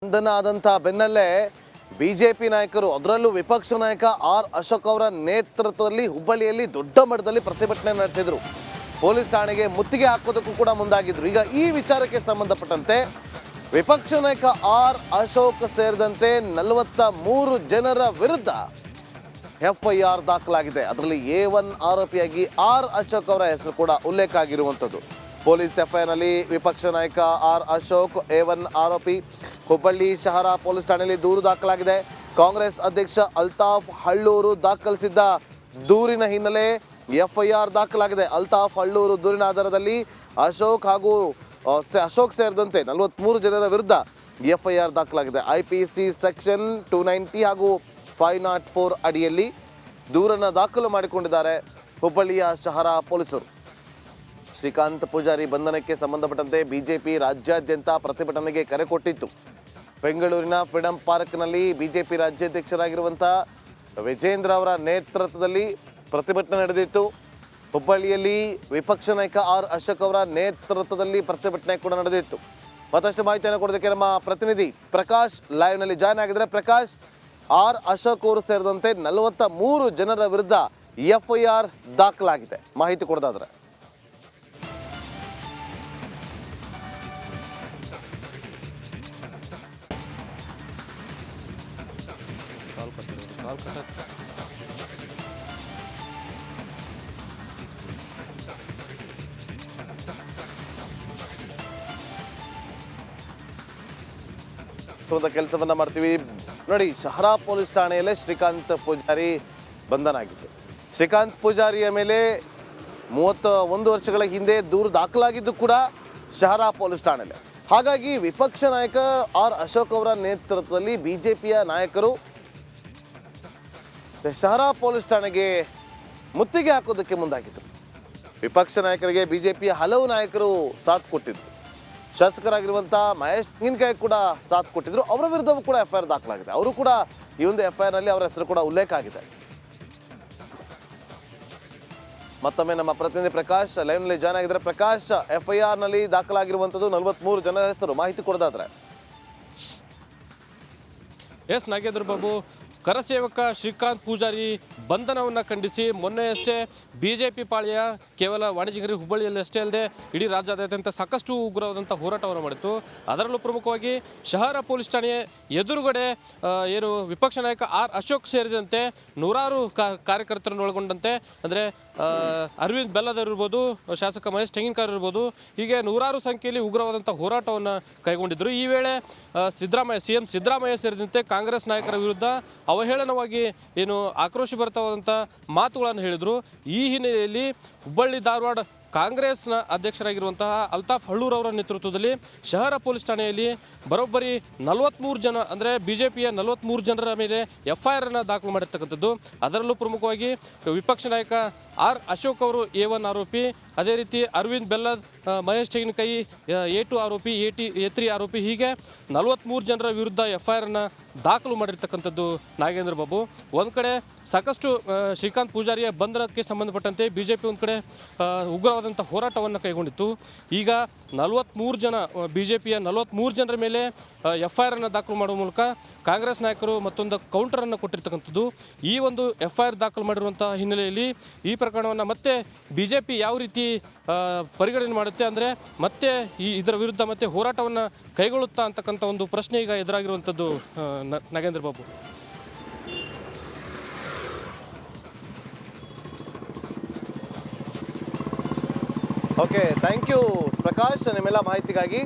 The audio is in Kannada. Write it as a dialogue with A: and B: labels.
A: ಬಂಧನ ಆದಂತ ಬೆನ್ನಲ್ಲೇ ಬಿಜೆಪಿ ನಾಯಕರು ಅದರಲ್ಲೂ ವಿಪಕ್ಷ ನಾಯಕ ಆರ್ ಅಶೋಕ್ ಅವರ ನೇತೃತ್ವದಲ್ಲಿ ಹುಬ್ಬಳ್ಳಿಯಲ್ಲಿ ದೊಡ್ಡ ಮಟ್ಟದಲ್ಲಿ ಪ್ರತಿಭಟನೆ ನಡೆಸಿದ್ರು. ಪೊಲೀಸ್ ಠಾಣೆಗೆ ಮುತ್ತಿಗೆ ಹಾಕೋದಕ್ಕೂ ಕೂಡ ಮುಂದಾಗಿದ್ರು. ಈಗ ಈ ವಿಚಾರಕ್ಕೆ ಸಂಬಂಧಪಟ್ಟಂತೆ ವಿಪಕ್ಷ ನಾಯಕ ಆರ್ ಅಶೋಕ್ ಸೇರಿದಂತೆ 43 ಜನರ ವಿರುದ್ಧ ಎಫ್ಐಆರ್ ದಾಖಲಾಗಿದೆ. ಅದರಲ್ಲಿ A1 ಆರೋಪಿಯಾಗಿ ಆರ್ ಅಶೋಕ್ ಅವರ ಹೆಸರು ಕೂಡ ಉಲ್ಲೇಖ ಆಗಿರುವಂಥದ್ದು. ಪೊಲೀಸ್ ಎಫ್ಐಆರ್ನಲ್ಲಿ ವಿಪಕ್ಷ ನಾಯಕ ಆರ್ ಅಶೋಕ್ A1 ಆರೋಪಿ ಹುಬ್ಬಳ್ಳಿ ಶಹರ ಪೊಲೀಸ್ ಠಾಣೆಯಲ್ಲಿ ದೂರು ದಾಖಲಾಗಿದೆ. ಕಾಂಗ್ರೆಸ್ ಅಧ್ಯಕ್ಷ ಅಲ್ತಾಫ್ ಹಳ್ಳೂರು ದಾಖಲಿಸಿದ್ದ ದೂರಿನ ಹಿನ್ನೆಲೆ ಎಫ್ಐಆರ್ ದಾಖಲಾಗಿದೆ. ಅಲ್ತಾಫ್ ಹಳ್ಳೂರು ದೂರಿನ ಆಧಾರದಲ್ಲಿ ಅಶೋಕ್ ಸೇರಿದಂತೆ 43 ಜನರ ವಿರುದ್ಧ ಎಫ್ಐಆರ್ ದಾಖಲಾಗಿದೆ. IPC ಸೆಕ್ಷನ್ 290 ಹಾಗೂ 504 ಅಡಿಯಲ್ಲಿ ದೂರನ್ನು ದಾಖಲು ಮಾಡಿಕೊಂಡಿದ್ದಾರೆ ಹುಬ್ಬಳ್ಳಿಯ ಶಹರ ಪೊಲೀಸರು. ಶ್ರೀಕಾಂತ್ ಪೂಜಾರಿ ಬಂಧನಕ್ಕೆ ಸಂಬಂಧಪಟ್ಟಂತೆ ಬಿಜೆಪಿ ರಾಜ್ಯಾದ್ಯಂತ ಪ್ರತಿಭಟನೆಗೆ ಕರೆ ಕೊಟ್ಟಿತ್ತು. ಬೆಂಗಳೂರಿನ ಫ್ರೀಡಂ ಪಾರ್ಕ್ನಲ್ಲಿ ಬಿಜೆಪಿ ರಾಜ್ಯಾಧ್ಯಕ್ಷರಾಗಿರುವಂಥ ವಿಜೇಂದ್ರ ಅವರ ನೇತೃತ್ವದಲ್ಲಿ ಪ್ರತಿಭಟನೆ ನಡೆದಿತ್ತು. ಹುಬ್ಬಳ್ಳಿಯಲ್ಲಿ ವಿಪಕ್ಷ ನಾಯಕ ಆರ್ ಅಶೋಕ್ ಅವರ ನೇತೃತ್ವದಲ್ಲಿ ಪ್ರತಿಭಟನೆ ಕೂಡ ನಡೆದಿತ್ತು. ಮತ್ತಷ್ಟು ಮಾಹಿತಿಯನ್ನು ಕೊಡೋದಕ್ಕೆ ನಮ್ಮ ಪ್ರತಿನಿಧಿ ಪ್ರಕಾಶ್ ಲೈವ್ನಲ್ಲಿ ಜಾಯ್ನ್ ಆಗಿದ್ದಾರೆ. ಪ್ರಕಾಶ್, ಆರ್ ಅಶೋಕ್ ಅವರು ಸೇರಿದಂತೆ 43 ಜನರ ವಿರುದ್ಧ ಎಫ್ಐಆರ್ ದಾಖಲಾಗಿದೆ, ಮಾಹಿತಿ ಕೊಡೋದಾದ್ರೆ. ಕೆಲಸವನ್ನ ಮಾಡ್ತೀವಿ ನೋಡಿ. ಶಹರ ಪೊಲೀಸ್ ಠಾಣೆಯಲ್ಲೇ ಶ್ರೀಕಾಂತ್ ಪೂಜಾರಿ ಬಂಧನ ಆಗಿತ್ತು. ಶ್ರೀಕಾಂತ್ ಪೂಜಾರಿಯ ಮೇಲೆ 31 ವರ್ಷಗಳ ಹಿಂದೆ ದೂರು ದಾಖಲಾಗಿದ್ದು ಕೂಡ ಶಹರ ಪೊಲೀಸ್ ಠಾಣೆಯಲ್ಲೇ. ಹಾಗಾಗಿ ವಿಪಕ್ಷ ನಾಯಕ ಆರ್ ಅಶೋಕ್ ಅವರ ನೇತೃತ್ವದಲ್ಲಿ ಬಿಜೆಪಿಯ ನಾಯಕರು ಶಹರ ಪೊಲೀಸ್ ಠಾಣೆಗೆ ಮುತ್ತಿಗೆ ಹಾಕೋದಕ್ಕೆ ಮುಂದಾಗಿದ್ದರು. ವಿಪಕ್ಷ ನಾಯಕರಿಗೆ ಬಿಜೆಪಿಯ ಹಲವು ನಾಯಕರು ಸಾಥ್ ಕೊಟ್ಟಿದ್ರು. ಶಾಸಕರಾಗಿರುವಂಥ ಮಹೇಶ್ ತೆಂಗಿನಕಾಯಿ ಕೂಡ ಸಾಥ್ ಕೊಟ್ಟಿದ್ರು. ಅವರ ವಿರುದ್ಧವೂ ಕೂಡ ಎಫ್ಐಆರ್ ದಾಖಲಾಗಿದೆ. ಅವರು ಕೂಡ ಈ ಒಂದು ಎಫ್ಐಆರ್ನಲ್ಲಿ ಅವರ ಹೆಸರು ಕೂಡ ಉಲ್ಲೇಖ ಆಗಿದೆ. ಮತ್ತೊಮ್ಮೆ ನಮ್ಮ ಪ್ರತಿನಿಧಿ ಪ್ರಕಾಶ್ ಲೈವ್ನಲ್ಲಿ ಜಾಯ್ನ್ ಆಗಿದ್ದಾರೆ. ಪ್ರಕಾಶ್, ಎಫ್ಐಆರ್ನಲ್ಲಿ ದಾಖಲಾಗಿರುವಂಥದ್ದು 43 ಜನರ ಹೆಸರು, ಮಾಹಿತಿ ಕೊಡೋದಾದ್ರೆ.
B: ಎಸ್ ನಾಗೇಂದ್ರ ಬಾಬು, ಕರಸೇವಕ ಶ್ರೀಕಾಂತ್ ಪೂಜಾರಿ ಬಂಧನವನ್ನು ಖಂಡಿಸಿ ಮೊನ್ನೆಯಷ್ಟೇ ಬಿಜೆಪಿ ಪಾಳ್ಯ ಕೇವಲ ವಾಣಿಜ್ಯಗಿರಿ ಹುಬ್ಬಳ್ಳಿಯಲ್ಲಿ ಅಷ್ಟೇ ಅಲ್ಲದೆ ಇಡೀ ರಾಜ್ಯಾದ್ಯಂತ ಸಾಕಷ್ಟು ಉಗ್ರವಾದಂಥ ಹೋರಾಟವನ್ನು ಮಾಡಿತ್ತು. ಅದರಲ್ಲೂ ಪ್ರಮುಖವಾಗಿ ಶಹರ ಪೊಲೀಸ್ ಠಾಣೆಯ ಎದುರುಗಡೆ ಏನು ವಿಪಕ್ಷ ನಾಯಕ ಆರ್ ಅಶೋಕ್ ಸೇರಿದಂತೆ ನೂರಾರು ಕಾರ್ಯಕರ್ತರನ್ನು ಒಳಗೊಂಡಂತೆ, ಅಂದರೆ ಅರವಿಂದ್ ಬೆಲ್ಲದವರು ಇರ್ಬೋದು, ಶಾಸಕ ಮಹೇಶ್ ತೆಂಗಿನಕಾಯಿ ಇರ್ಬೋದು, ಹೀಗೆ ನೂರಾರು ಸಂಖ್ಯೆಯಲ್ಲಿ ಉಗ್ರವಾದಂಥ ಹೋರಾಟವನ್ನು ಕೈಗೊಂಡಿದ್ದರು. ಈ ವೇಳೆ CM ಸಿದ್ದರಾಮಯ್ಯ ಸೇರಿದಂತೆ ಕಾಂಗ್ರೆಸ್ ನಾಯಕರ ವಿರುದ್ಧ ಅವಹೇಳನವಾಗಿ ಏನು ಆಕ್ರೋಶಭರಿತವಾದಂಥ ಮಾತುಗಳನ್ನು ಹೇಳಿದರು. ಈ ಹಿನ್ನೆಲೆಯಲ್ಲಿ ಹುಬ್ಬಳ್ಳಿ ಧಾರವಾಡ ಕಾಂಗ್ರೆಸ್ನ ಅಧ್ಯಕ್ಷರಾಗಿರುವಂತಹ ಅಲ್ತಾಫ್ ಹಳ್ಳೂರ್ ಅವರ ನೇತೃತ್ವದಲ್ಲಿ ಶಹರ ಪೊಲೀಸ್ ಠಾಣೆಯಲ್ಲಿ ಬರೋಬ್ಬರಿ 43 ಜನ, ಅಂದರೆ ಬಿಜೆಪಿಯ 43 ಜನರ ಮೇಲೆ ಎಫ್ಐಆರ್ ಅನ್ನು ದಾಖಲು ಮಾಡಿರ್ತಕ್ಕಂಥದ್ದು. ಅದರಲ್ಲೂ ಪ್ರಮುಖವಾಗಿ ವಿಪಕ್ಷ ನಾಯಕ ಆರ್ ಅಶೋಕ್ ಅವರು A1 ಆರೋಪಿ, ಅದೇ ರೀತಿ ಅರವಿಂದ್ ಬೆಲ್ಲದ್, ಮಹೇಶ್ ತೆಂಗಿನಕಾಯಿ A2 ಆರೋಪಿ, A3 ಆರೋಪಿ, ಹೀಗೆ 43 ಜನರ ವಿರುದ್ಧ ಎಫ್ಐಆರ್ ಅನ್ನು ದಾಖಲು ಮಾಡಿರ್ತಕ್ಕಂಥದ್ದು ನಾಗೇಂದ್ರ ಬಾಬು. ಒಂದು ಕಡೆ ಸಾಕಷ್ಟು ಶ್ರೀಕಾಂತ್ ಪೂಜಾರಿಯ ಬಂಧನಕ್ಕೆ ಸಂಬಂಧಪಟ್ಟಂತೆ ಬಿಜೆಪಿ ಒಂದು ಕಡೆ ಉಗ್ರವಾದಂಥ ಹೋರಾಟವನ್ನು ಕೈಗೊಂಡಿತ್ತು. ಈಗ 43 ಜನ ಬಿಜೆಪಿಯ 43 ಜನರ ಮೇಲೆ ಎಫ್ಐಆರ್ ಅನ್ನು ದಾಖಲು ಮಾಡುವ ಮೂಲಕ ಕಾಂಗ್ರೆಸ್ ನಾಯಕರು ಮತ್ತೊಂದು ಕೌಂಟರನ್ನು ಕೊಟ್ಟಿರ್ತಕ್ಕಂಥದ್ದು. ಈ ಒಂದು ಎಫ್ಐಆರ್ ದಾಖಲು ಮಾಡಿರುವಂಥ ಹಿನ್ನೆಲೆಯಲ್ಲಿ ಈ ಪ್ರಕರಣವನ್ನು ಮತ್ತೆ ಬಿಜೆಪಿ ಯಾವ ರೀತಿ ಪರಿಗಣನೆ ಮಾಡುತ್ತೆ, ಅಂದರೆ ಮತ್ತೆ ಇದರ ವಿರುದ್ಧ ಮತ್ತೆ ಹೋರಾಟವನ್ನು ಕೈಗೊಳ್ಳುತ್ತಾ ಅಂತಕ್ಕಂಥ ಒಂದು ಪ್ರಶ್ನೆ ಈಗ ಎದುರಾಗಿರುವಂಥದ್ದು Nagendra Babu.
A: Okay, thank you Prakash, ನಿಮ್ಮೆಲ್ಲ ಮಾಹಿತಿಗಾಗಿ.